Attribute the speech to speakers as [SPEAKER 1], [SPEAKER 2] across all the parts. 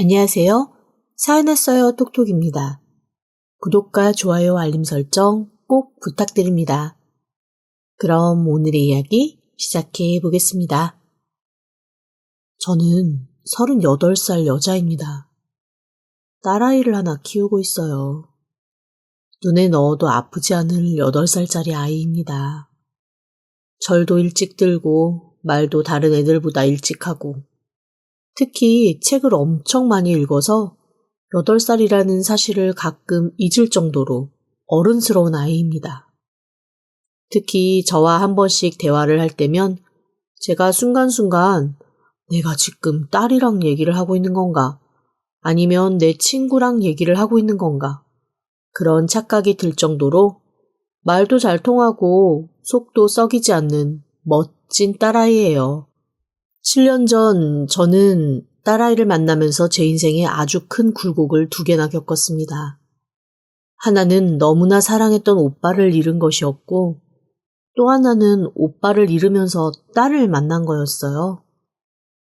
[SPEAKER 1] 안녕하세요. 사연했어요 톡톡입니다. 구독과 좋아요 알림 설정 꼭 부탁드립니다. 그럼 오늘의 이야기 시작해 보겠습니다. 저는 38살 여자입니다. 딸아이를 하나 키우고 있어요. 눈에 넣어도 아프지 않을 8살짜리 아이입니다. 절도 일찍 들고 말도 다른 애들보다 일찍 하고 특히 책을 엄청 많이 읽어서 8살이라는 사실을 가끔 잊을 정도로 어른스러운 아이입니다. 특히 저와 한 번씩 대화를 할 때면 제가 순간순간 내가 지금 딸이랑 얘기를 하고 있는 건가? 아니면 내 친구랑 얘기를 하고 있는 건가? 그런 착각이 들 정도로 말도 잘 통하고 속도 썩이지 않는 멋진 딸아이예요. 7년 전 저는 딸아이를 만나면서 제 인생에 아주 큰 굴곡을 2개나 겪었습니다. 하나는 너무나 사랑했던 오빠를 잃은 것이었고 또 하나는 오빠를 잃으면서 딸을 만난 거였어요.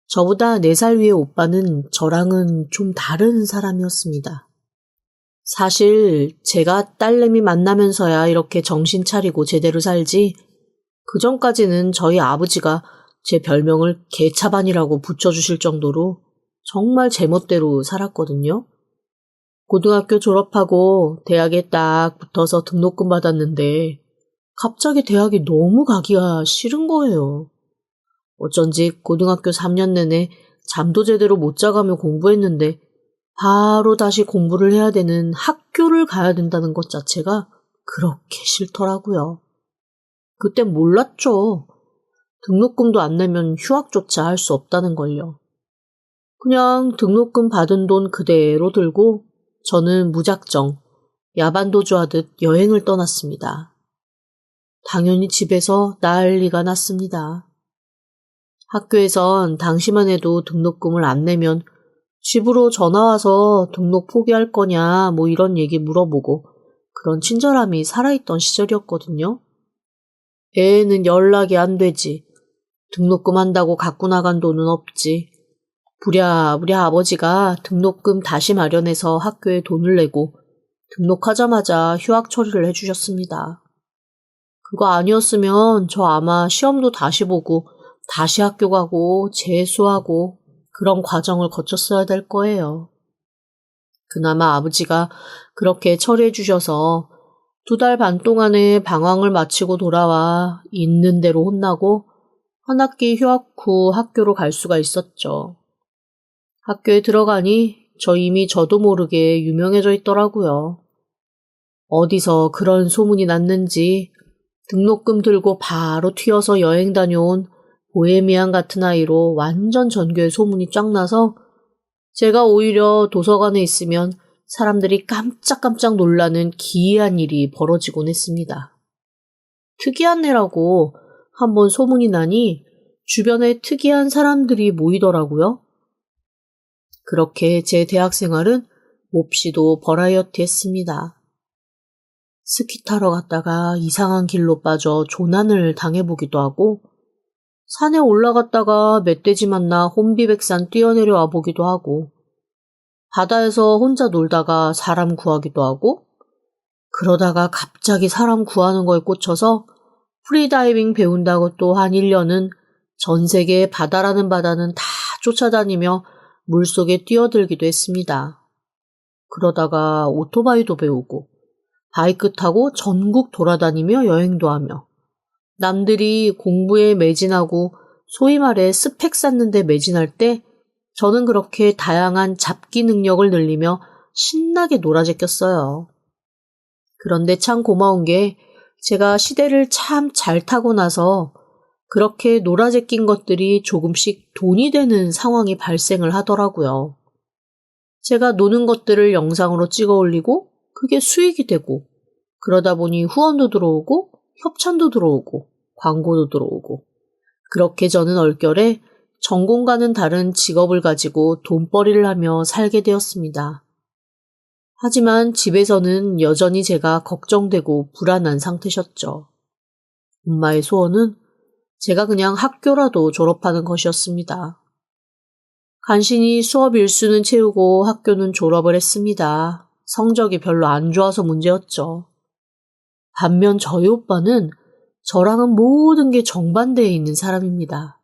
[SPEAKER 1] 저보다 4살 위의 오빠는 저랑은 좀 다른 사람이었습니다. 사실 제가 딸내미 만나면서야 이렇게 정신 차리고 제대로 살지 그 전까지는 저희 아버지가 제 별명을 개차반이라고 붙여주실 정도로 정말 제멋대로 살았거든요. 고등학교 졸업하고 대학에 딱 붙어서 등록금 받았는데 갑자기 대학이 너무 가기가 싫은 거예요. 어쩐지 고등학교 3년 내내 잠도 제대로 못 자가며 공부했는데 바로 다시 공부를 해야 되는 학교를 가야 된다는 것 자체가 그렇게 싫더라고요. 그땐 몰랐죠. 등록금도 안 내면 휴학조차 할 수 없다는 걸요. 그냥 등록금 받은 돈 그대로 들고 저는 무작정 야반도주 하듯 여행을 떠났습니다. 당연히 집에서 난리가 났습니다. 학교에선 당시만 해도 등록금을 안 내면 집으로 전화와서 등록 포기할 거냐 뭐 이런 얘기 물어보고 그런 친절함이 살아있던 시절이었거든요. 애는 연락이 안 되지. 등록금 한다고 갖고 나간 돈은 없지. 부랴부랴 아버지가 등록금 다시 마련해서 학교에 돈을 내고 등록하자마자 휴학 처리를 해주셨습니다. 그거 아니었으면 저 아마 시험도 다시 보고 다시 학교 가고 재수하고 그런 과정을 거쳤어야 될 거예요. 그나마 아버지가 그렇게 처리해 주셔서 2달 반 동안의 방황을 마치고 돌아와 있는 대로 혼나고 한 학기 휴학 후 학교로 갈 수가 있었죠. 학교에 들어가니 저 이미 저도 모르게 유명해져 있더라고요. 어디서 그런 소문이 났는지 등록금 들고 바로 튀어서 여행 다녀온 보헤미안 같은 아이로 완전 전교에 소문이 쫙 나서 제가 오히려 도서관에 있으면 사람들이 깜짝깜짝 놀라는 기이한 일이 벌어지곤 했습니다. 특이한 애라고 한번 소문이 나니 주변에 특이한 사람들이 모이더라고요. 그렇게 제 대학 생활은 몹시도 버라이어티 했습니다. 스키 타러 갔다가 이상한 길로 빠져 조난을 당해보기도 하고 산에 올라갔다가 멧돼지 만나 혼비백산 뛰어내려와 보기도 하고 바다에서 혼자 놀다가 사람 구하기도 하고 그러다가 갑자기 사람 구하는 거에 꽂혀서 프리다이빙 배운다고 또 한 1년은 전 세계의 바다라는 바다는 다 쫓아다니며 물속에 뛰어들기도 했습니다. 그러다가 오토바이도 배우고 바이크 타고 전국 돌아다니며 여행도 하며 남들이 공부에 매진하고 소위 말해 스펙 쌓는 데 매진할 때 저는 그렇게 다양한 잡기 능력을 늘리며 신나게 놀아제꼈어요. 그런데 참 고마운 게 제가 시대를 참 잘 타고 나서 그렇게 놀아제낀 것들이 조금씩 돈이 되는 상황이 발생을 하더라고요. 제가 노는 것들을 영상으로 찍어 올리고 그게 수익이 되고 그러다 보니 후원도 들어오고 협찬도 들어오고 광고도 들어오고 그렇게 저는 얼결에 전공과는 다른 직업을 가지고 돈벌이를 하며 살게 되었습니다. 하지만 집에서는 여전히 제가 걱정되고 불안한 상태셨죠. 엄마의 소원은 제가 그냥 학교라도 졸업하는 것이었습니다. 간신히 수업 일수는 채우고 학교는 졸업을 했습니다. 성적이 별로 안 좋아서 문제였죠. 반면 저희 오빠는 저랑은 모든 게 정반대에 있는 사람입니다.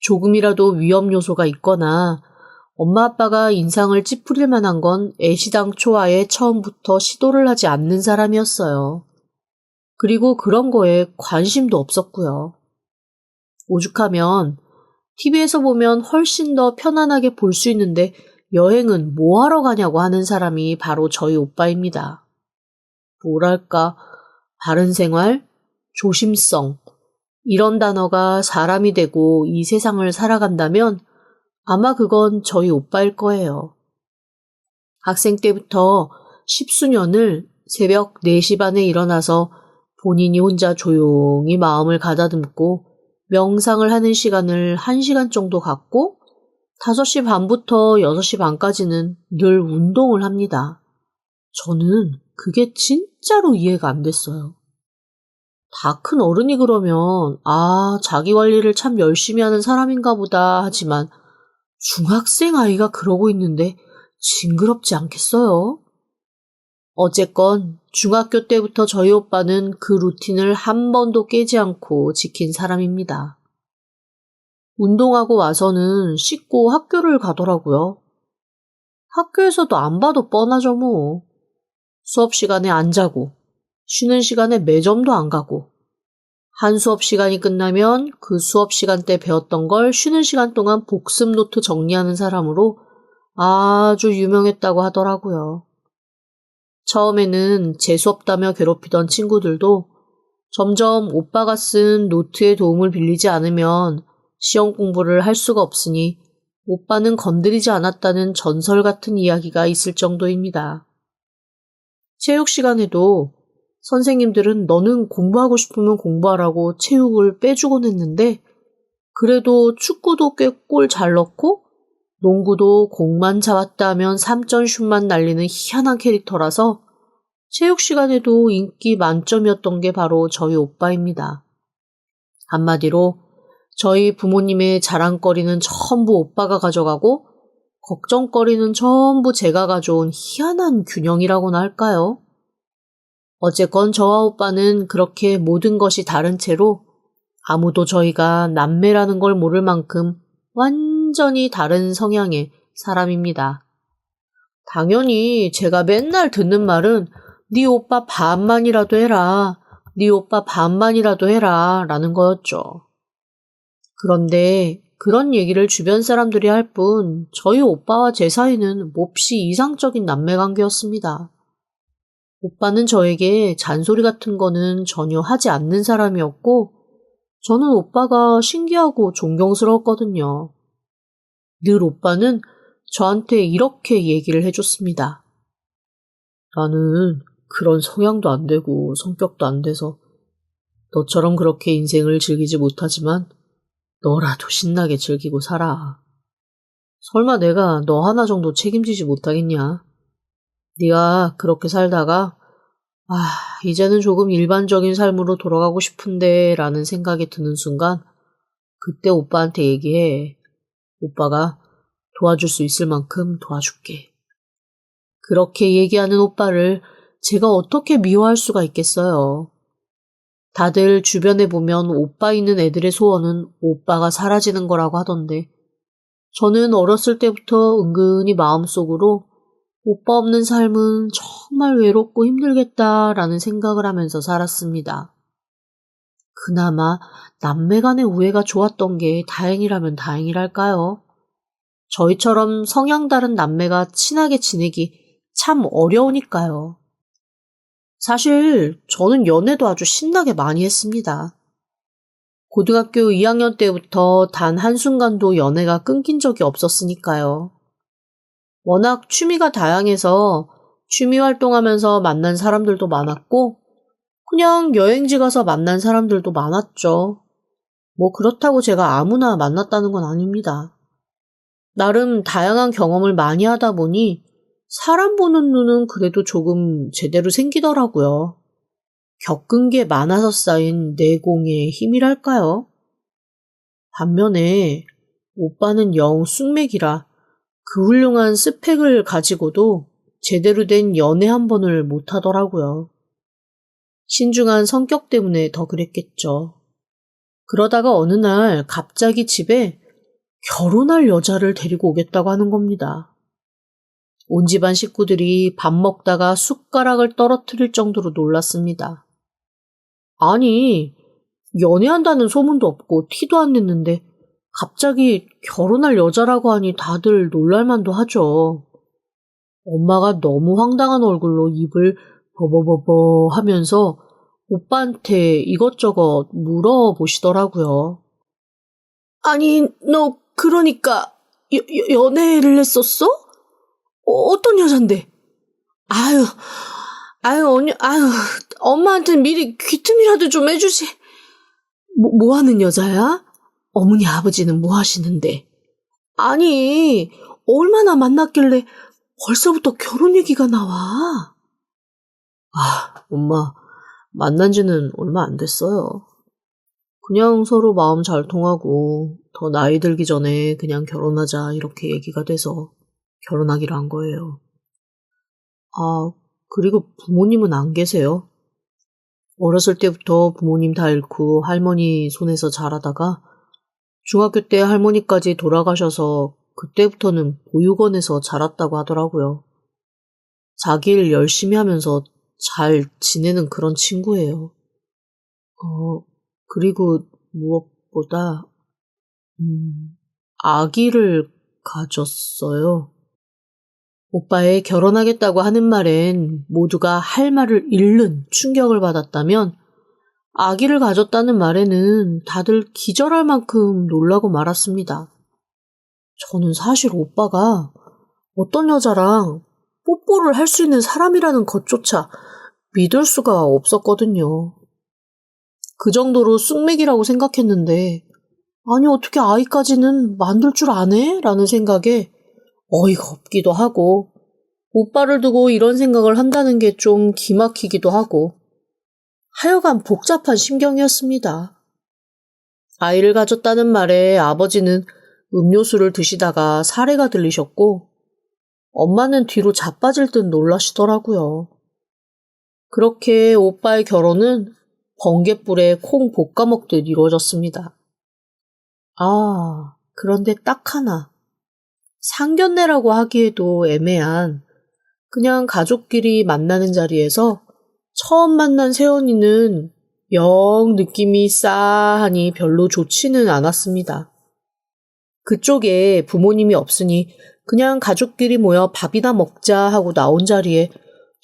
[SPEAKER 1] 조금이라도 위험 요소가 있거나 엄마 아빠가 인상을 찌푸릴 만한 건 애시당초 아예 처음부터 시도를 하지 않는 사람이었어요. 그리고 그런 거에 관심도 없었고요. 오죽하면 TV에서 보면 훨씬 더 편안하게 볼 수 있는데 여행은 뭐하러 가냐고 하는 사람이 바로 저희 오빠입니다. 뭐랄까, 바른 생활, 조심성, 이런 단어가 사람이 되고 이 세상을 살아간다면 아마 그건 저희 오빠일 거예요. 학생 때부터 십수년을 새벽 4시 반에 일어나서 본인이 혼자 조용히 마음을 가다듬고 명상을 하는 시간을 1시간 정도 갖고 5시 반부터 6시 반까지는 늘 운동을 합니다. 저는 그게 진짜로 이해가 안 됐어요. 다 큰 어른이 그러면 자기 관리를 참 열심히 하는 사람인가 보다 하지만 중학생 아이가 그러고 있는데 징그럽지 않겠어요? 어쨌건 중학교 때부터 저희 오빠는 그 루틴을 한 번도 깨지 않고 지킨 사람입니다. 운동하고 와서는 씻고 학교를 가더라고요. 학교에서도 안 봐도 뻔하죠 뭐. 수업 시간에 안 자고, 쉬는 시간에 매점도 안 가고, 한 수업 시간이 끝나면 그 수업 시간 때 배웠던 걸 쉬는 시간 동안 복습 노트 정리하는 사람으로 아주 유명했다고 하더라고요. 처음에는 재수없다며 괴롭히던 친구들도 점점 오빠가 쓴 노트의 도움을 빌리지 않으면 시험 공부를 할 수가 없으니 오빠는 건드리지 않았다는 전설 같은 이야기가 있을 정도입니다. 체육 시간에도 선생님들은 너는 공부하고 싶으면 공부하라고 체육을 빼주곤 했는데 그래도 축구도 꽤 골 잘 넣고 농구도 공만 잡았다 하면 3점 슛만 날리는 희한한 캐릭터라서 체육 시간에도 인기 만점이었던 게 바로 저희 오빠입니다. 한마디로 저희 부모님의 자랑거리는 전부 오빠가 가져가고 걱정거리는 전부 제가 가져온 희한한 균형이라고나 할까요? 어쨌건 저와 오빠는 그렇게 모든 것이 다른 채로 아무도 저희가 남매라는 걸 모를 만큼 완전히 다른 성향의 사람입니다. 당연히 제가 맨날 듣는 말은 네 오빠 반만이라도 해라, 네 오빠 반만이라도 해라 라는 거였죠. 그런데 그런 얘기를 주변 사람들이 할 뿐 저희 오빠와 제 사이는 몹시 이상적인 남매관계였습니다. 오빠는 저에게 잔소리 같은 거는 전혀 하지 않는 사람이었고 저는 오빠가 신기하고 존경스러웠거든요. 늘 오빠는 저한테 이렇게 얘기를 해줬습니다. 나는 그런 성향도 안 되고 성격도 안 돼서 너처럼 그렇게 인생을 즐기지 못하지만 너라도 신나게 즐기고 살아. 설마 내가 너 하나 정도 책임지지 못하겠냐? 네가 그렇게 살다가 이제는 조금 일반적인 삶으로 돌아가고 싶은데 라는 생각이 드는 순간 그때 오빠한테 얘기해. 오빠가 도와줄 수 있을 만큼 도와줄게. 그렇게 얘기하는 오빠를 제가 어떻게 미워할 수가 있겠어요. 다들 주변에 보면 오빠 있는 애들의 소원은 오빠가 사라지는 거라고 하던데 저는 어렸을 때부터 은근히 마음속으로 오빠 없는 삶은 정말 외롭고 힘들겠다라는 생각을 하면서 살았습니다. 그나마 남매 간의 우애가 좋았던 게 다행이라면 다행이랄까요? 저희처럼 성향 다른 남매가 친하게 지내기 참 어려우니까요. 사실 저는 연애도 아주 신나게 많이 했습니다. 고등학교 2학년 때부터 단 한순간도 연애가 끊긴 적이 없었으니까요. 워낙 취미가 다양해서 취미 활동하면서 만난 사람들도 많았고 그냥 여행지 가서 만난 사람들도 많았죠. 뭐 그렇다고 제가 아무나 만났다는 건 아닙니다. 나름 다양한 경험을 많이 하다 보니 사람 보는 눈은 그래도 조금 제대로 생기더라고요. 겪은 게 많아서 쌓인 내공의 힘이랄까요? 반면에 오빠는 영 쑥맥이라 그 훌륭한 스펙을 가지고도 제대로 된 연애 한 번을 못 하더라고요. 신중한 성격 때문에 더 그랬겠죠. 그러다가 어느 날 갑자기 집에 결혼할 여자를 데리고 오겠다고 하는 겁니다. 온 집안 식구들이 밥 먹다가 숟가락을 떨어뜨릴 정도로 놀랐습니다. 아니, 연애한다는 소문도 없고 티도 안 냈는데 갑자기 결혼할 여자라고 하니 다들 놀랄만도 하죠. 엄마가 너무 황당한 얼굴로 입을 버버버버 하면서 오빠한테 이것저것 물어보시더라고요. 아니, 너 그러니까 연애를 했었어? 어떤 여잔데? 언니, 엄마한테는 미리 귀뜸이라도 좀 해주지. 뭐 하는 여자야? 어머니 아버지는 뭐 하시는데? 아니, 얼마나 만났길래 벌써부터 결혼 얘기가 나와? 엄마, 만난 지는 얼마 안 됐어요. 그냥 서로 마음 잘 통하고 더 나이 들기 전에 그냥 결혼하자 이렇게 얘기가 돼서 결혼하기로 한 거예요. 그리고 부모님은 안 계세요. 어렸을 때부터 부모님 다 잃고 할머니 손에서 자라다가 중학교 때 할머니까지 돌아가셔서 그때부터는 보육원에서 자랐다고 하더라고요. 자기 일 열심히 하면서 잘 지내는 그런 친구예요. 그리고 무엇보다 아기를 가졌어요. 오빠의 결혼하겠다고 하는 말엔 모두가 할 말을 잃는 충격을 받았다면 아기를 가졌다는 말에는 다들 기절할 만큼 놀라고 말았습니다. 저는 사실 오빠가 어떤 여자랑 뽀뽀를 할 수 있는 사람이라는 것조차 믿을 수가 없었거든요. 그 정도로 쑥맥이라고 생각했는데 아니 어떻게 아이까지는 만들 줄 아네? 라는 생각에 어이가 없기도 하고 오빠를 두고 이런 생각을 한다는 게 좀 기막히기도 하고 하여간 복잡한 심경이었습니다. 아이를 가졌다는 말에 아버지는 음료수를 드시다가 사례가 들리셨고 엄마는 뒤로 자빠질 듯 놀라시더라고요. 그렇게 오빠의 결혼은 번갯불에 콩 볶아 먹듯 이루어졌습니다. 그런데 딱 하나. 상견례라고 하기에도 애매한 그냥 가족끼리 만나는 자리에서 처음 만난 새언니는 영 느낌이 싸하니 별로 좋지는 않았습니다. 그쪽에 부모님이 없으니 그냥 가족끼리 모여 밥이나 먹자 하고 나온 자리에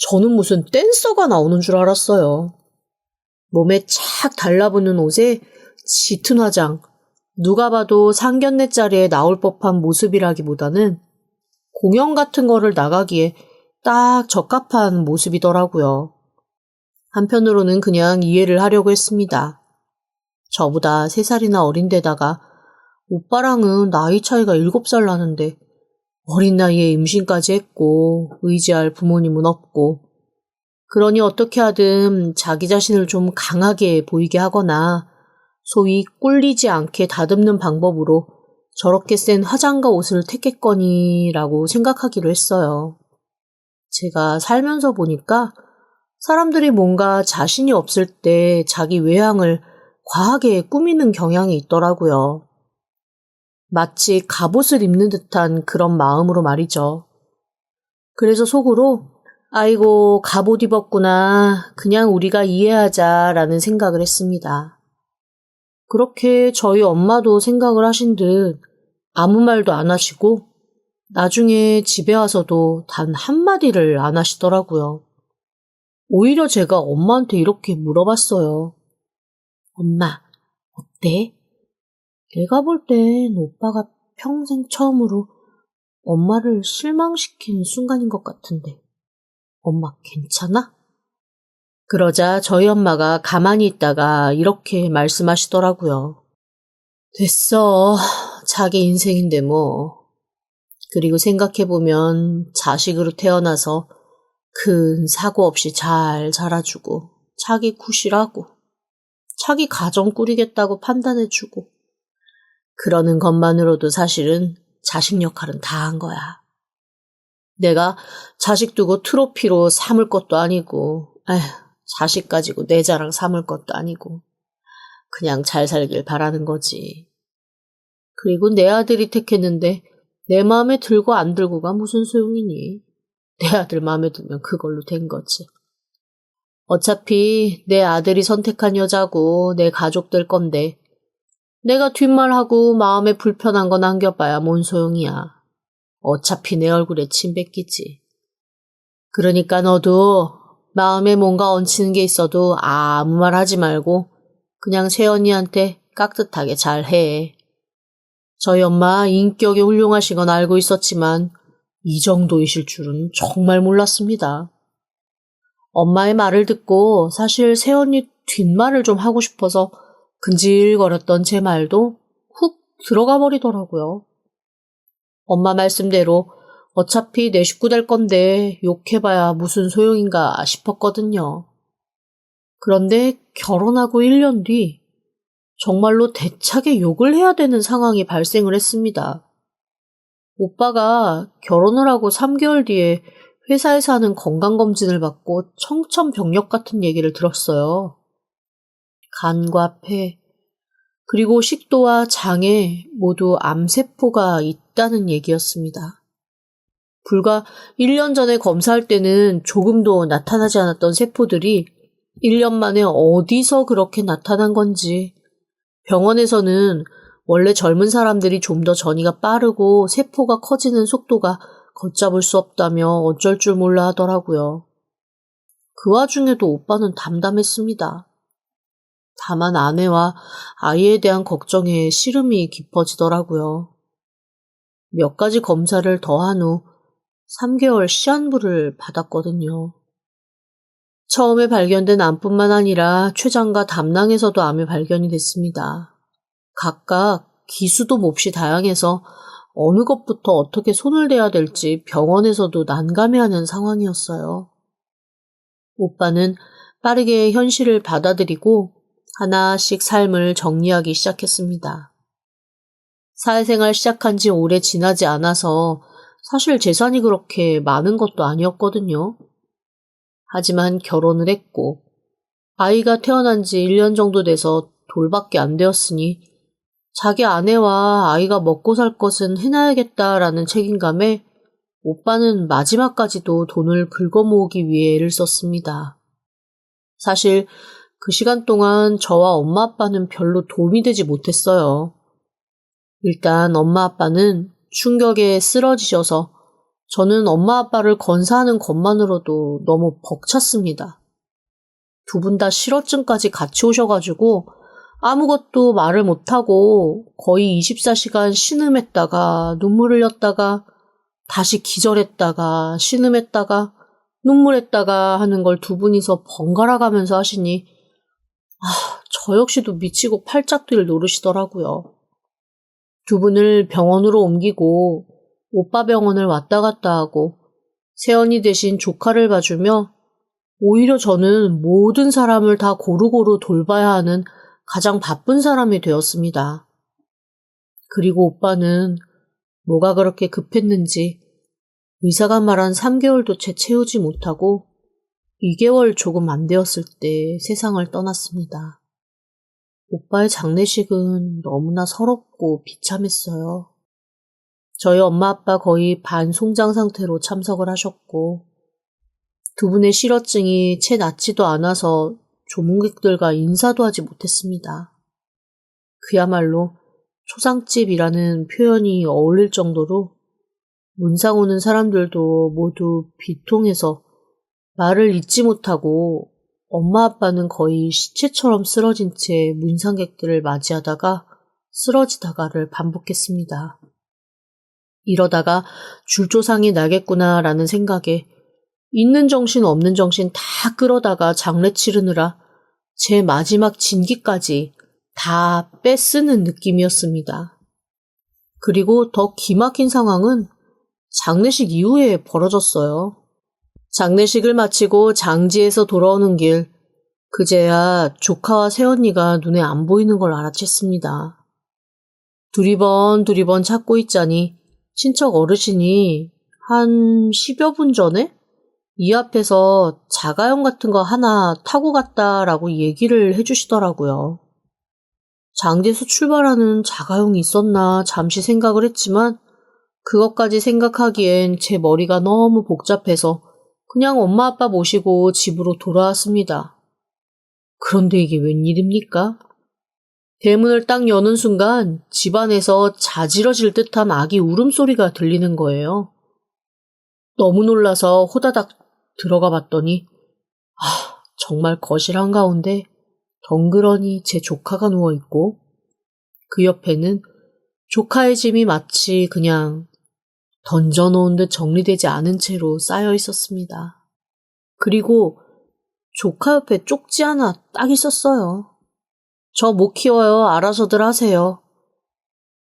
[SPEAKER 1] 저는 무슨 댄서가 나오는 줄 알았어요. 몸에 착 달라붙는 옷에 짙은 화장, 누가 봐도 상견례 자리에 나올 법한 모습이라기보다는 공연 같은 거를 나가기에 딱 적합한 모습이더라고요. 한편으로는 그냥 이해를 하려고 했습니다. 저보다 3살이나 어린데다가 오빠랑은 나이 차이가 7살 나는데 어린 나이에 임신까지 했고 의지할 부모님은 없고 그러니 어떻게 하든 자기 자신을 좀 강하게 보이게 하거나 소위 꿀리지 않게 다듬는 방법으로 저렇게 센 화장과 옷을 택했거니라고 생각하기로 했어요. 제가 살면서 보니까 사람들이 뭔가 자신이 없을 때 자기 외향을 과하게 꾸미는 경향이 있더라고요. 마치 갑옷을 입는 듯한 그런 마음으로 말이죠. 그래서 속으로 아이고 갑옷 입었구나 그냥 우리가 이해하자라는 생각을 했습니다. 그렇게 저희 엄마도 생각을 하신 듯 아무 말도 안 하시고 나중에 집에 와서도 단 한마디를 안 하시더라고요. 오히려 제가 엄마한테 이렇게 물어봤어요. 엄마, 어때? 내가 볼 땐 오빠가 평생 처음으로 엄마를 실망시킨 순간인 것 같은데 엄마 괜찮아? 그러자 저희 엄마가 가만히 있다가 이렇게 말씀하시더라고요. 됐어. 자기 인생인데 뭐. 그리고 생각해보면 자식으로 태어나서 큰 사고 없이 잘 자라주고 자기 굿이라고 자기 가정 꾸리겠다고 판단해주고 그러는 것만으로도 사실은 자식 역할은 다 한 거야. 내가 자식 두고 트로피로 삼을 것도 아니고, 자식 가지고 내 자랑 삼을 것도 아니고, 그냥 잘 살길 바라는 거지. 그리고 내 아들이 택했는데 내 마음에 들고 안 들고가 무슨 소용이니? 내 아들 마음에 들면 그걸로 된 거지. 어차피 내 아들이 선택한 여자고 내 가족들 건데 내가 뒷말하고 마음에 불편한 거 남겨봐야 뭔 소용이야. 어차피 내 얼굴에 침 뱉기지. 그러니까 너도 마음에 뭔가 얹히는 게 있어도 아무 말 하지 말고 그냥 새언니한테 깍듯하게 잘해. 저희 엄마 인격이 훌륭하신 건 알고 있었지만 이 정도이실 줄은 정말 몰랐습니다. 엄마의 말을 듣고 사실 새언니 뒷말을 좀 하고 싶어서 근질거렸던 제 말도 훅 들어가 버리더라고요. 엄마 말씀대로 어차피 내 식구 될 건데 욕해봐야 무슨 소용인가 싶었거든요. 그런데 결혼하고 1년 뒤 정말로 대차게 욕을 해야 되는 상황이 발생을 했습니다. 오빠가 결혼을 하고 3개월 뒤에 회사에서 하는 건강검진을 받고 청천벽력 같은 얘기를 들었어요. 간과 폐, 그리고 식도와 장에 모두 암세포가 있다는 얘기였습니다. 불과 1년 전에 검사할 때는 조금도 나타나지 않았던 세포들이 1년 만에 어디서 그렇게 나타난 건지, 병원에서는 원래 젊은 사람들이 좀 더 전이가 빠르고 세포가 커지는 속도가 걷잡을 수 없다며 어쩔 줄 몰라 하더라고요. 그 와중에도 오빠는 담담했습니다. 다만 아내와 아이에 대한 걱정에 시름이 깊어지더라고요. 몇 가지 검사를 더한 후 3개월 시한부를 받았거든요. 처음에 발견된 암뿐만 아니라 췌장과 담낭에서도 암이 발견이 됐습니다. 각각 기수도 몹시 다양해서 어느 것부터 어떻게 손을 대야 될지 병원에서도 난감해하는 상황이었어요. 오빠는 빠르게 현실을 받아들이고 하나씩 삶을 정리하기 시작했습니다. 사회생활 시작한 지 오래 지나지 않아서 사실 재산이 그렇게 많은 것도 아니었거든요. 하지만 결혼을 했고 아이가 태어난 지 1년 정도 돼서 돌밖에 안 되었으니 자기 아내와 아이가 먹고 살 것은 해놔야겠다라는 책임감에 오빠는 마지막까지도 돈을 긁어모으기 위해 애를 썼습니다. 사실 그 시간 동안 저와 엄마 아빠는 별로 도움이 되지 못했어요. 일단 엄마 아빠는 충격에 쓰러지셔서 저는 엄마 아빠를 건사하는 것만으로도 너무 벅찼습니다. 두 분 다 실어증까지 같이 오셔가지고 아무것도 말을 못하고 거의 24시간 신음했다가 눈물 흘렸다가 다시 기절했다가 신음했다가 눈물했다가 하는 걸 두 분이서 번갈아 가면서 하시니 저 역시도 미치고 팔짝 뛸 노릇이더라고요. 두 분을 병원으로 옮기고 오빠 병원을 왔다 갔다 하고 새언니 대신 조카를 봐주며 오히려 저는 모든 사람을 다 고루고루 돌봐야 하는 가장 바쁜 사람이 되었습니다. 그리고 오빠는 뭐가 그렇게 급했는지 의사가 말한 3개월도 채 채우지 못하고 2개월 조금 안 되었을 때 세상을 떠났습니다. 오빠의 장례식은 너무나 서럽고 비참했어요. 저희 엄마 아빠 거의 반송장 상태로 참석을 하셨고 두 분의 실어증이 채 낫지도 않아서 조문객들과 인사도 하지 못했습니다. 그야말로 초상집이라는 표현이 어울릴 정도로 문상 오는 사람들도 모두 비통해서 말을 잇지 못하고 엄마 아빠는 거의 시체처럼 쓰러진 채 문상객들을 맞이하다가 쓰러지다가를 반복했습니다. 이러다가 줄조상이 나겠구나라는 생각에 있는 정신 없는 정신 다 끌어다가 장례 치르느라 제 마지막 진기까지 다 빼쓰는 느낌이었습니다. 그리고 더 기막힌 상황은 장례식 이후에 벌어졌어요. 장례식을 마치고 장지에서 돌아오는 길, 그제야 조카와 새언니가 눈에 안 보이는 걸 알아챘습니다. 두리번 찾고 있자니 친척 어르신이 한 10여 분 전에 이 앞에서 자가용 같은 거 하나 타고 갔다라고 얘기를 해주시더라고요. 장지에서 출발하는 자가용이 있었나 잠시 생각을 했지만 그것까지 생각하기엔 제 머리가 너무 복잡해서 그냥 엄마 아빠 모시고 집으로 돌아왔습니다. 그런데 이게 웬일입니까? 대문을 딱 여는 순간 집안에서 자지러질 듯한 아기 울음소리가 들리는 거예요. 너무 놀라서 호다닥 들어가 봤더니 정말 거실 한가운데 덩그러니 제 조카가 누워있고 그 옆에는 조카의 짐이 마치 그냥 던져놓은 듯 정리되지 않은 채로 쌓여 있었습니다. 그리고 조카 옆에 쪽지 하나 딱 있었어요. 저 못 키워요. 알아서들 하세요.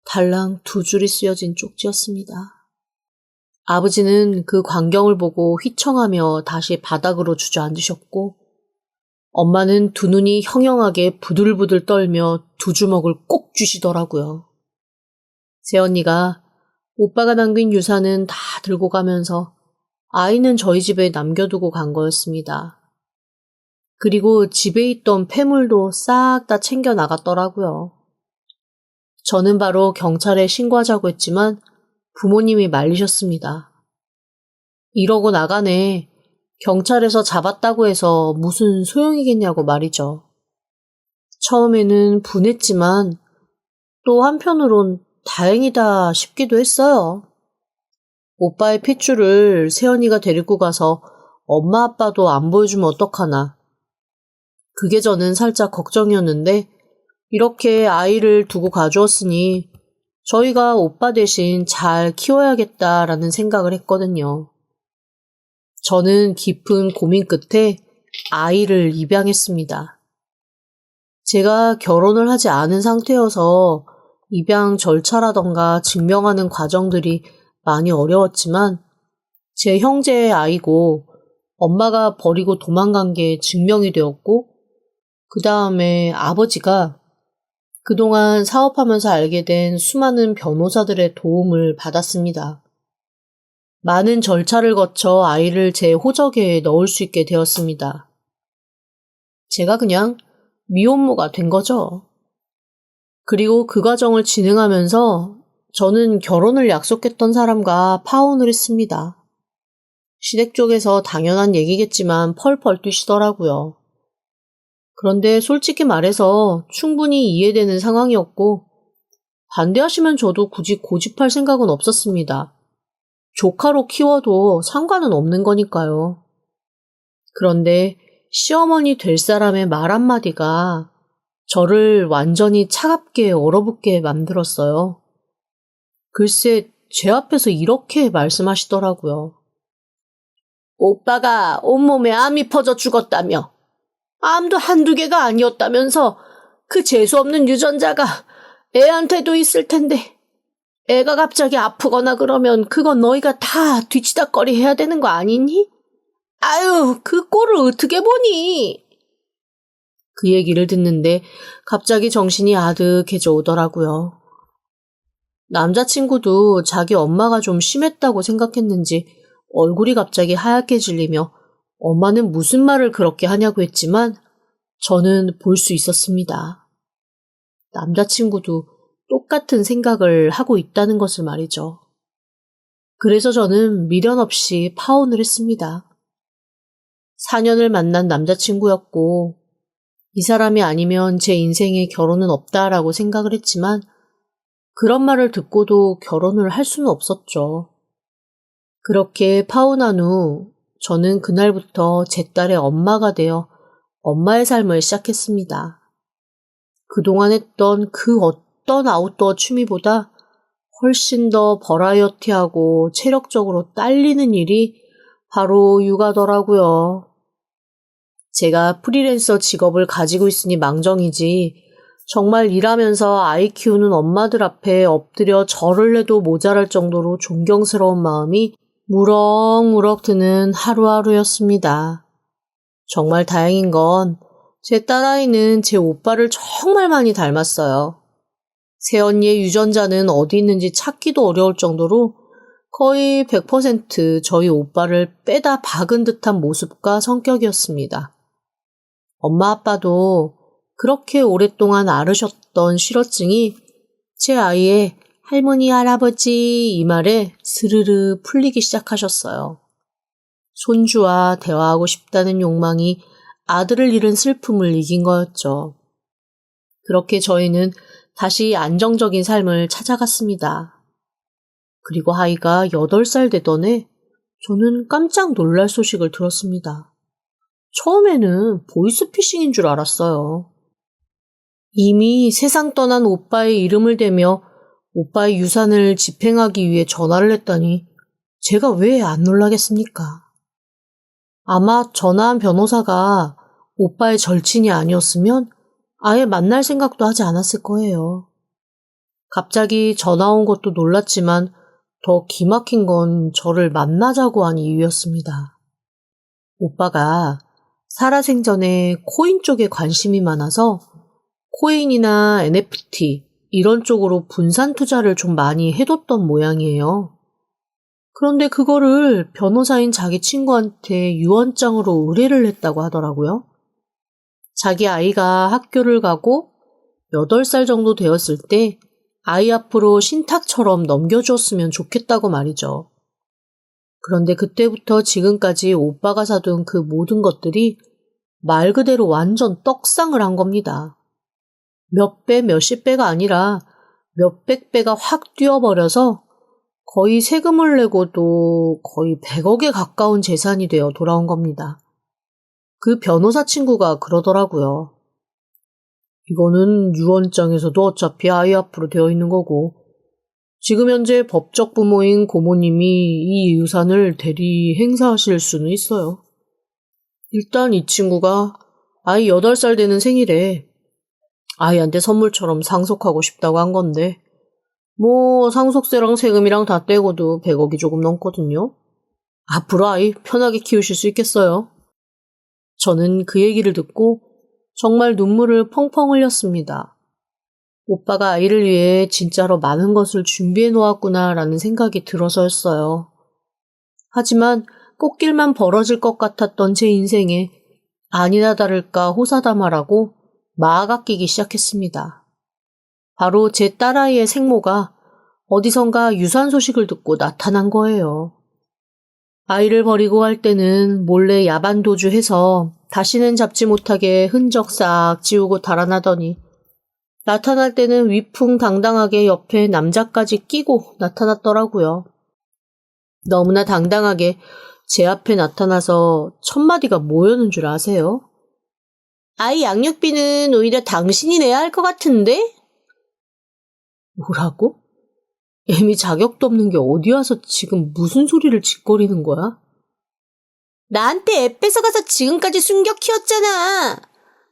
[SPEAKER 1] 달랑 2줄이 쓰여진 쪽지였습니다. 아버지는 그 광경을 보고 휘청하며 다시 바닥으로 주저앉으셨고 엄마는 두 눈이 형형하게 부들부들 떨며 2주먹을 꼭 쥐시더라고요. 새언니가 오빠가 남긴 유산은 다 들고 가면서 아이는 저희 집에 남겨두고 간 거였습니다. 그리고 집에 있던 폐물도 싹 다 챙겨 나갔더라고요. 저는 바로 경찰에 신고하자고 했지만 부모님이 말리셨습니다. 이러고 나가네. 경찰에서 잡았다고 해서 무슨 소용이겠냐고 말이죠. 처음에는 분했지만 또 한편으론 다행이다 싶기도 했어요. 오빠의 핏줄을 새언니가 데리고 가서 엄마 아빠도 안 보여주면 어떡하나. 그게 저는 살짝 걱정이었는데 이렇게 아이를 두고 가주었으니 저희가 오빠 대신 잘 키워야겠다라는 생각을 했거든요. 저는 깊은 고민 끝에 아이를 입양했습니다. 제가 결혼을 하지 않은 상태여서 입양 절차라던가 증명하는 과정들이 많이 어려웠지만 제 형제의 아이고 엄마가 버리고 도망간 게 증명이 되었고 그 다음에 아버지가 그동안 사업하면서 알게 된 수많은 변호사들의 도움을 받았습니다. 많은 절차를 거쳐 아이를 제 호적에 넣을 수 있게 되었습니다. 제가 그냥 미혼모가 된 거죠. 그리고 그 과정을 진행하면서 저는 결혼을 약속했던 사람과 파혼을 했습니다. 시댁 쪽에서 당연한 얘기겠지만 펄펄 뛰시더라고요. 그런데 솔직히 말해서 충분히 이해되는 상황이었고 반대하시면 저도 굳이 고집할 생각은 없었습니다. 조카로 키워도 상관은 없는 거니까요. 그런데 시어머니 될 사람의 말 한마디가 저를 완전히 차갑게 얼어붙게 만들었어요. 글쎄 제 앞에서 이렇게 말씀하시더라고요. 오빠가 온몸에 암이 퍼져 죽었다며. 암도 한두 개가 아니었다면서 그 재수없는 유전자가 애한테도 있을 텐데 애가 갑자기 아프거나 그러면 그건 너희가 다 뒤치다꺼리 해야 되는 거 아니니? 아유, 그 꼴을 어떻게 보니? 그 얘기를 듣는데 갑자기 정신이 아득해져 오더라고요. 남자친구도 자기 엄마가 좀 심했다고 생각했는지 얼굴이 갑자기 하얗게 질리며 엄마는 무슨 말을 그렇게 하냐고 했지만 저는 볼 수 있었습니다. 남자친구도 똑같은 생각을 하고 있다는 것을 말이죠. 그래서 저는 미련 없이 파혼을 했습니다. 4년을 만난 남자친구였고 이 사람이 아니면 제 인생에 결혼은 없다라고 생각을 했지만 그런 말을 듣고도 결혼을 할 수는 없었죠. 그렇게 파혼한 후 저는 그날부터 제 딸의 엄마가 되어 엄마의 삶을 시작했습니다. 그동안 했던 그 어떤 아웃도어 취미보다 훨씬 더 버라이어티하고 체력적으로 딸리는 일이 바로 육아더라고요. 제가 프리랜서 직업을 가지고 있으니 망정이지 정말 일하면서 아이 키우는 엄마들 앞에 엎드려 절을 해도 모자랄 정도로 존경스러운 마음이 무럭무럭 드는 하루하루였습니다. 정말 다행인 건 제 딸아이는 제 오빠를 정말 많이 닮았어요. 새언니의 유전자는 어디 있는지 찾기도 어려울 정도로 거의 100% 저희 오빠를 빼다 박은 듯한 모습과 성격이었습니다. 엄마 아빠도 그렇게 오랫동안 앓으셨던 실어증이 제 아이의 할머니, 할아버지 이 말에 스르르 풀리기 시작하셨어요. 손주와 대화하고 싶다는 욕망이 아들을 잃은 슬픔을 이긴 거였죠. 그렇게 저희는 다시 안정적인 삶을 찾아갔습니다. 그리고 아이가 8살 되던 해 저는 깜짝 놀랄 소식을 들었습니다. 처음에는 보이스피싱인 줄 알았어요. 이미 세상 떠난 오빠의 이름을 대며 오빠의 유산을 집행하기 위해 전화를 했다니 제가 왜 안 놀라겠습니까? 아마 전화한 변호사가 오빠의 절친이 아니었으면 아예 만날 생각도 하지 않았을 거예요. 갑자기 전화 온 것도 놀랐지만 더 기막힌 건 저를 만나자고 한 이유였습니다. 오빠가 살아생전에 코인 쪽에 관심이 많아서 코인이나 NFT 이런 쪽으로 분산 투자를 좀 많이 해뒀던 모양이에요. 그런데 그거를 변호사인 자기 친구한테 유언장으로 의뢰를 했다고 하더라고요. 자기 아이가 학교를 가고 8살 정도 되었을 때 아이 앞으로 신탁처럼 넘겨주었으면 좋겠다고 말이죠. 그런데 그때부터 지금까지 오빠가 사둔 그 모든 것들이 말 그대로 완전 떡상을 한 겁니다. 몇 배, 몇십 배가 아니라 몇백 배가 확 뛰어버려서 거의 세금을 내고도 거의 100억에 가까운 재산이 되어 돌아온 겁니다. 그 변호사 친구가 그러더라고요. 이거는 유언장에서도 어차피 아이 앞으로 되어 있는 거고 지금 현재 법적 부모인 고모님이 이 유산을 대리 행사하실 수는 있어요. 일단 이 친구가 아이 8살 되는 생일에 아이한테 선물처럼 상속하고 싶다고 한 건데 뭐 상속세랑 세금이랑 다 떼고도 100억이 조금 넘거든요. 앞으로 아이 편하게 키우실 수 있겠어요? 저는 그 얘기를 듣고 정말 눈물을 펑펑 흘렸습니다. 오빠가 아이를 위해 진짜로 많은 것을 준비해 놓았구나라는 생각이 들어서였어요. 하지만 꽃길만 벌어질 것 같았던 제 인생에 아니나 다를까 호사다마라고 마가 끼기 시작했습니다. 바로 제 딸아이의 생모가 어디선가 유산 소식을 듣고 나타난 거예요. 아이를 버리고 갈 때는 몰래 야반 도주해서 다시는 잡지 못하게 흔적 싹 지우고 달아나더니 나타날 때는 위풍당당하게 옆에 남자까지 끼고 나타났더라고요. 너무나 당당하게 제 앞에 나타나서 첫마디가 뭐였는 줄 아세요? 아이 양육비는 오히려 당신이 내야 할 것 같은데? 뭐라고? 애미 자격도 없는 게 어디 와서 지금 무슨 소리를 짓거리는 거야? 나한테 애 뺏어가서 지금까지 숨겨 키웠잖아.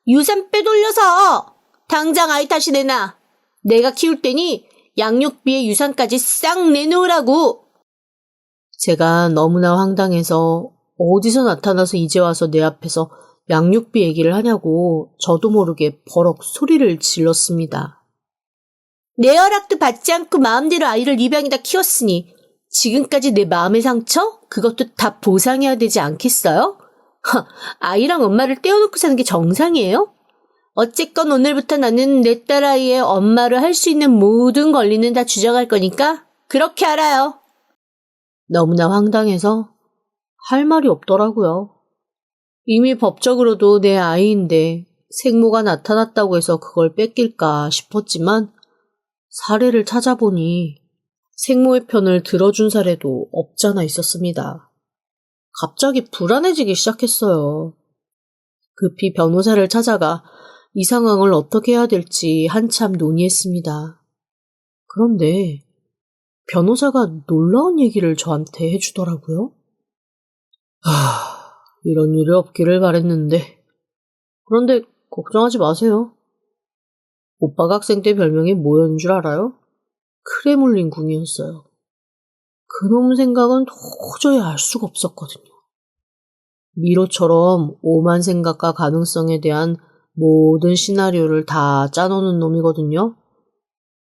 [SPEAKER 1] 유산 빼돌려서 당장 아이 다시 내놔. 내가 키울 테니 양육비에 유산까지 싹 내놓으라고. 제가 너무나 황당해서 어디서 나타나서 이제 와서 내 앞에서 양육비 얘기를 하냐고 저도 모르게 버럭 소리를 질렀습니다. 내 허락도 받지 않고 마음대로 아이를 입양에다 키웠으니 지금까지 내 마음의 상처? 그것도 다 보상해야 되지 않겠어요? 아이랑 엄마를 떼어놓고 사는 게 정상이에요? 어쨌건 오늘부터 나는 내 딸아이의 엄마를 할 수 있는 모든 권리는 다 주장할 거니까 그렇게 알아요. 너무나 황당해서 할 말이 없더라고요. 이미 법적으로도 내 아이인데 생모가 나타났다고 해서 그걸 뺏길까 싶었지만 사례를 찾아보니 생모의 편을 들어준 사례도 없잖아 있었습니다. 갑자기 불안해지기 시작했어요. 급히 변호사를 찾아가 이 상황을 어떻게 해야 될지 한참 논의했습니다. 그런데 변호사가 놀라운 얘기를 저한테 해주더라고요. 이런 일이 없기를 바랬는데. 그런데 걱정하지 마세요. 오빠가 학생 때 별명이 뭐였는 줄 알아요? 크레물린 궁이었어요. 그놈 생각은 도저히 알 수가 없었거든요. 미로처럼 오만 생각과 가능성에 대한 모든 시나리오를 다 짜놓는 놈이거든요.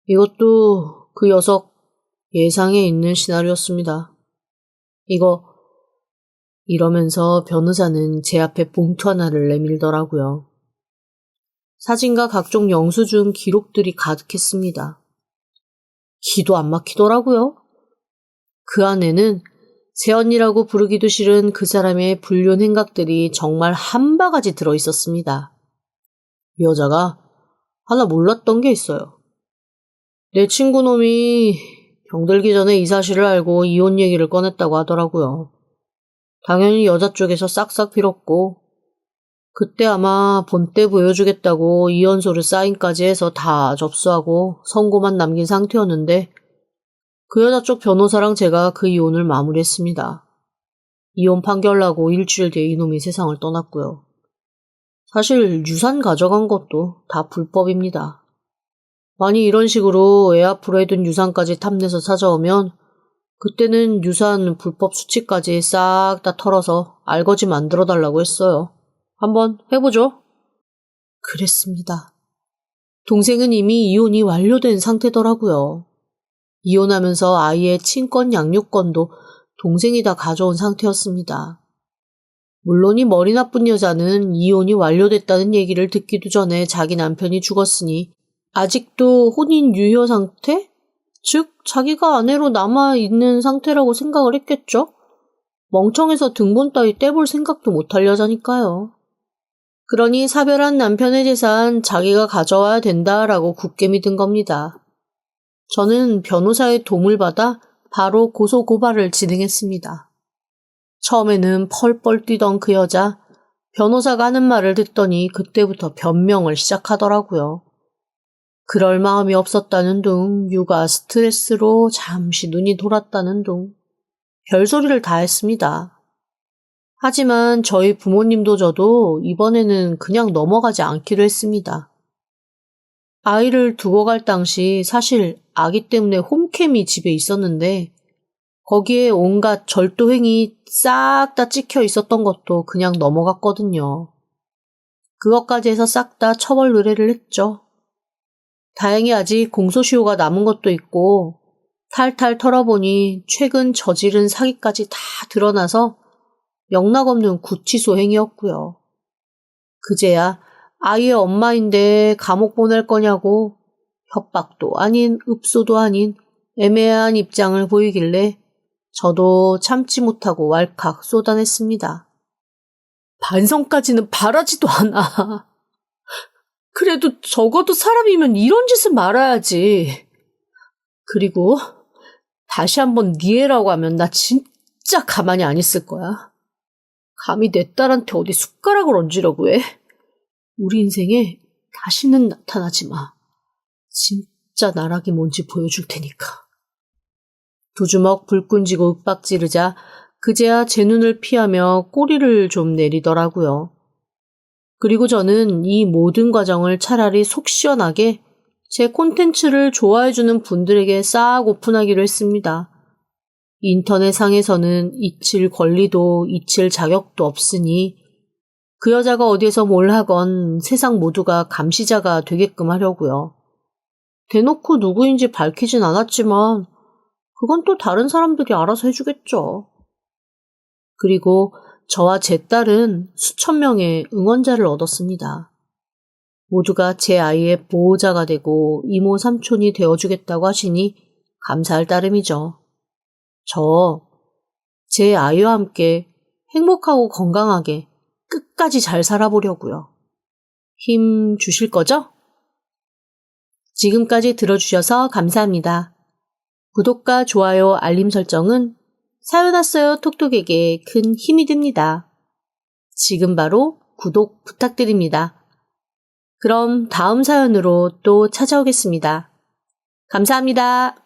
[SPEAKER 1] 이것도 그 녀석 예상에 있는 시나리오였습니다. 이러면서 변호사는 제 앞에 봉투 하나를 내밀더라고요. 사진과 각종 영수증 기록들이 가득했습니다. 기도 안 막히더라고요. 그 안에는 제 언니라고 부르기도 싫은 그 사람의 불륜 행각들이 정말 한 바가지 들어있었습니다. 이 여자가 하나 몰랐던 게 있어요. 내 친구 놈이 병들기 전에 이 사실을 알고 이혼 얘기를 꺼냈다고 하더라고요. 당연히 여자 쪽에서 싹싹 빌었고 그때 아마 본때 보여주겠다고 이혼서류 사인까지 해서 다 접수하고 선고만 남긴 상태였는데 그 여자 쪽 변호사랑 제가 그 이혼을 마무리했습니다. 이혼 판결 나고 일주일 뒤에 이놈이 세상을 떠났고요. 사실 유산 가져간 것도 다 불법입니다. 만약 이런 식으로 애 앞으로 해둔 유산까지 탐내서 찾아오면 그때는 유산 불법 수치까지 싹 다 털어서 알거지 만들어달라고 했어요. 한번 해보죠. 그랬습니다. 동생은 이미 이혼이 완료된 상태더라고요. 이혼하면서 아이의 친권 양육권도 동생이 다 가져온 상태였습니다. 물론 이 머리 나쁜 여자는 이혼이 완료됐다는 얘기를 듣기도 전에 자기 남편이 죽었으니 아직도 혼인 유효 상태? 즉 자기가 아내로 남아있는 상태라고 생각을 했겠죠? 멍청해서 등본 따위 떼볼 생각도 못할 여자니까요. 그러니 사별한 남편의 재산 자기가 가져와야 된다라고 굳게 믿은 겁니다. 저는 변호사의 도움을 받아 바로 고소고발을 진행했습니다. 처음에는 펄펄 뛰던 그 여자, 변호사가 하는 말을 듣더니 그때부터 변명을 시작하더라고요. 그럴 마음이 없었다는 둥, 육아 스트레스로 잠시 눈이 돌았다는 둥, 별소리를 다 했습니다. 하지만 저희 부모님도 저도 이번에는 그냥 넘어가지 않기로 했습니다. 아이를 두고 갈 당시 사실 아기 때문에 홈캠이 집에 있었는데 거기에 온갖 절도행위 싹 다 찍혀 있었던 것도 그냥 넘어갔거든요. 그것까지 해서 싹 다 처벌 의뢰를 했죠. 다행히 아직 공소시효가 남은 것도 있고 탈탈 털어보니 최근 저지른 사기까지 다 드러나서 영락없는 구치소 행위였고요. 그제야 아이의 엄마인데 감옥 보낼 거냐고 협박도 아닌 읍소도 아닌 애매한 입장을 보이길래 저도 참지 못하고 왈칵 쏟아냈습니다. 반성까지는 바라지도 않아. 그래도 적어도 사람이면 이런 짓은 말아야지. 그리고 다시 한번 네 애라고 하면 나 진짜 가만히 안 있을 거야. 감히 내 딸한테 어디 숟가락을 얹으려고 해? 우리 인생에 다시는 나타나지 마. 진짜 나락이 뭔지 보여줄 테니까. 두 주먹 불끈 쥐고 윽박 지르자 그제야 제 눈을 피하며 꼬리를 좀 내리더라고요. 그리고 저는 이 모든 과정을 차라리 속 시원하게 제 콘텐츠를 좋아해주는 분들에게 싹 오픈하기로 했습니다. 인터넷상에서는 잊힐 권리도 잊힐 자격도 없으니 그 여자가 어디에서 뭘 하건 세상 모두가 감시자가 되게끔 하려고요. 대놓고 누구인지 밝히진 않았지만 그건 또 다른 사람들이 알아서 해주겠죠. 그리고 저와 제 딸은 수천 명의 응원자를 얻었습니다. 모두가 제 아이의 보호자가 되고 이모 삼촌이 되어주겠다고 하시니 감사할 따름이죠. 제 아이와 함께 행복하고 건강하게 끝까지 잘 살아보려고요. 힘 주실 거죠? 지금까지 들어주셔서 감사합니다. 구독과 좋아요, 알림 설정은 사연 왔어요 톡톡에게 큰 힘이 됩니다. 지금 바로 구독 부탁드립니다. 그럼 다음 사연으로 또 찾아오겠습니다. 감사합니다.